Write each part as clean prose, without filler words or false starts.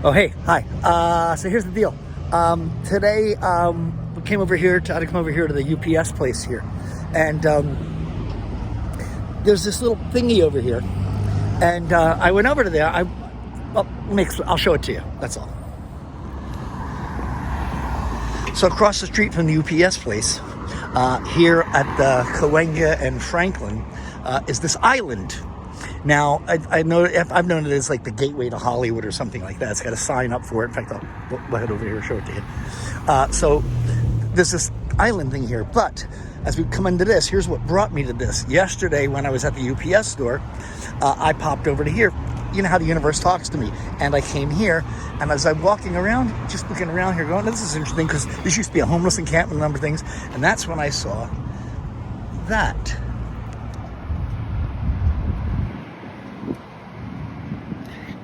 Oh, hey, hi. So here's the deal. Today, we came over here to, I had to come over here to the UPS place here. And there's this little thingy over here. And I went over to there. I'll show it to you. That's all. So across the street from the UPS place, here at the Cahuenga and Franklin, is this island. Now, I've known it as like the gateway to Hollywood or something like that. It's got a sign up for it. In fact, I'll head over here and show it to you. So there's this island thing here. But as we come into this, here's what brought me to this. Yesterday, when I was at the UPS store, I popped over to here. You know how the universe talks to me. And I came here, and as I'm walking around, just looking around here, going, this is interesting, because this used to be a homeless encampment, a number of things. And that's when I saw that.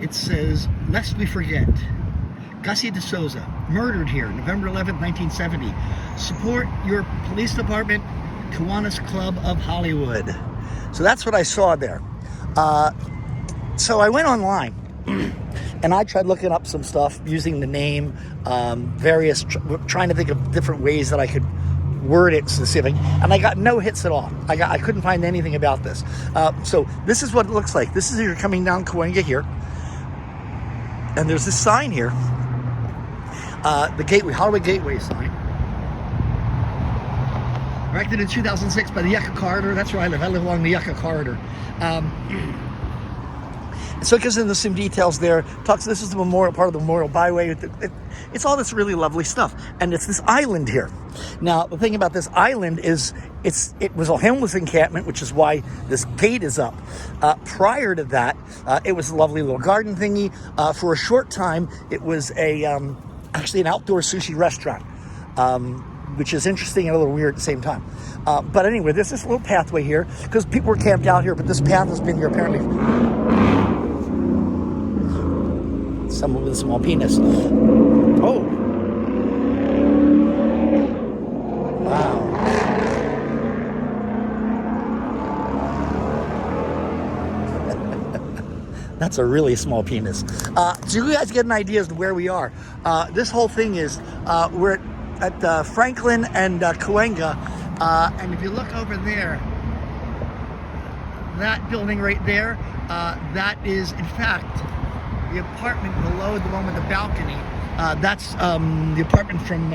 It says, lest we forget, Gussie De Souza, murdered here, November 11th, 1970. Support your police department, Kiwanis Club of Hollywood. So that's what I saw there. So I went online, and I tried looking up some stuff using the name, trying to think of different ways that I could word it specific, and I got no hits at all. I couldn't find anything about this. So this is what it looks like. This is you're coming down Cahuenga here. And there's this sign here, the Gateway, Hollywood Gateway sign. Erected in 2006 by the Yucca Corridor. That's where I live. I live along the Yucca Corridor. So it goes into some details there. This is the memorial, part of the Memorial Byway. It's all this really lovely stuff. And it's this island here. Now, the thing about this island is it was a homeless encampment, which is why this gate is up. Prior to that, it was a lovely little garden thingy. For a short time, it was actually an outdoor sushi restaurant, which is interesting and a little weird at the same time. But anyway, there's this little pathway here, because people were camped out here, but this path has been here apparently. Someone with a small penis. Oh. Wow. That's a really small penis. So you guys get an idea as to where we are. This whole thing is, we're at Franklin and Cahuenga. And if you look over there, that building right there, that is, in fact, the apartment below the one with the balcony. That's the apartment from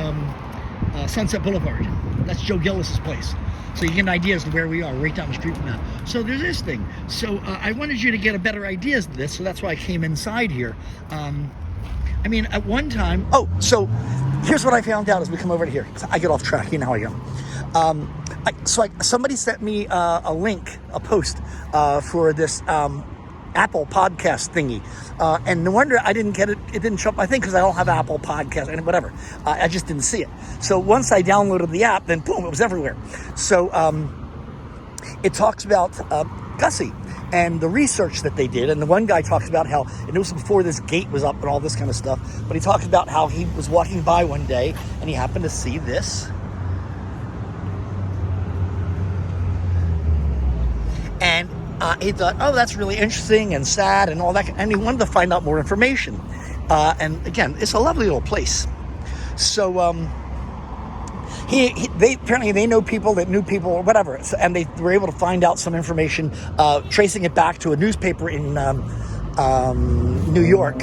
Sunset Boulevard. That's Joe Gillis's place. So you get an idea as to where we are, right down the street from that. So there's this thing. So I wanted you to get a better idea of this, so that's why I came inside here. I mean, at one time... Oh, so here's what I found out as we come over to here. I get off track, you know how I go. Somebody sent me a link, a post for this Apple podcast thingy. And no wonder I didn't get it. It didn't show up my thing because I don't have Apple Podcast and whatever. I just didn't see it. So once I downloaded the app, then boom, it was everywhere. So it talks about Gussie and the research that they did. And the one guy talks about how, and it was before this gate was up and all this kind of stuff, but he talks about how he was walking by one day and he happened to see this. And he thought, oh, that's really interesting and sad and all that. And he wanted to find out more information. And again, it's a lovely little place. So they apparently know people that knew people or whatever. So, and they were able to find out some information, tracing it back to a newspaper in New York.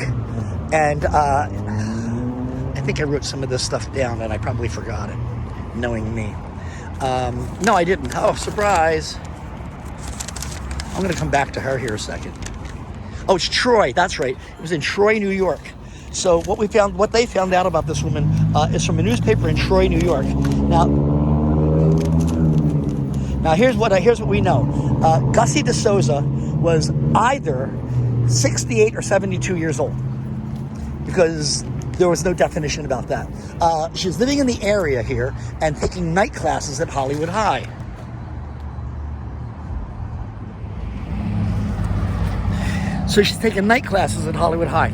And I think I wrote some of this stuff down and I probably forgot it, knowing me. No, I didn't. Oh, surprise. I'm going to come back to her here a second. Oh, it's Troy. That's right. It was in Troy, New York. So what they found out about this woman is from a newspaper in Troy, New York. Now here's what we know. Gussie De Souza was either 68 or 72 years old, because there was no definition about that. She was living in the area here and taking night classes at Hollywood High. So she's taking night classes at Hollywood High.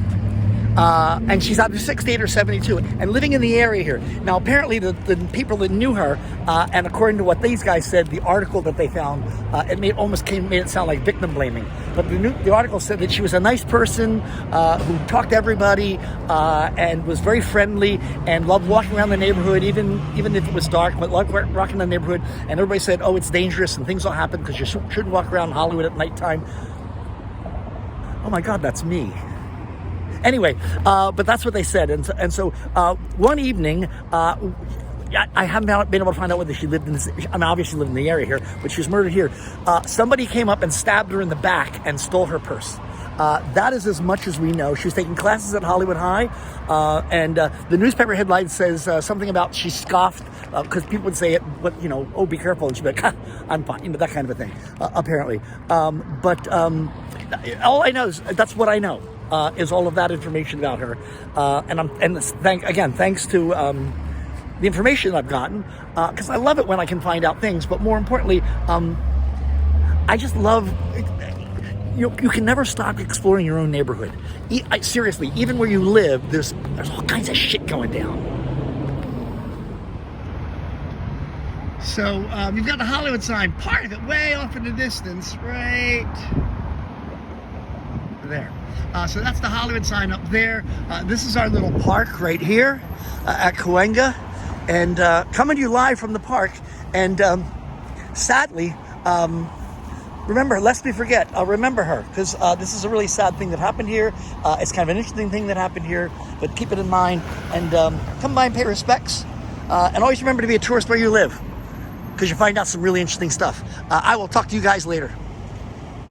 and she's either 68 or 72, and living in the area here. Now, apparently, the people that knew her, and according to what these guys said, the article that they found, it made it sound like victim blaming. But the article said that she was a nice person who talked to everybody and was very friendly and loved walking around the neighborhood, even if it was dark, but loved walking in the neighborhood. And everybody said, "Oh, it's dangerous and things will happen because you shouldn't walk around Hollywood at nighttime." Oh my God, that's me. Anyway, but that's what they said. And so one evening, I haven't been able to find out whether she lived in this. I mean, obviously lived in the area here, but she was murdered here. Somebody came up and stabbed her in the back and stole her purse. That is as much as we know. She was taking classes at Hollywood High, and the newspaper headline says something about she scoffed because people would say it, but oh, be careful, and she'd be like, I'm fine, that kind of a thing. Apparently, but all I know is that's what I know. Is all of that information about her, thanks to the information I've gotten, because I love it when I can find out things. But more importantly, I just love. You can never stop exploring your own neighborhood. Seriously, even where you live, there's all kinds of shit going down. So you've got the Hollywood sign, part of it way off in the distance, right there. So that's the Hollywood sign up there. This is our little park right here at Cahuenga, and coming to you live from the park. And sadly, remember, lest we forget, remember her, because this is a really sad thing that happened here. It's kind of an interesting thing that happened here, but keep it in mind, and come by and pay respects. And always remember to be a tourist where you live, because you find out some really interesting stuff. I will talk to you guys later.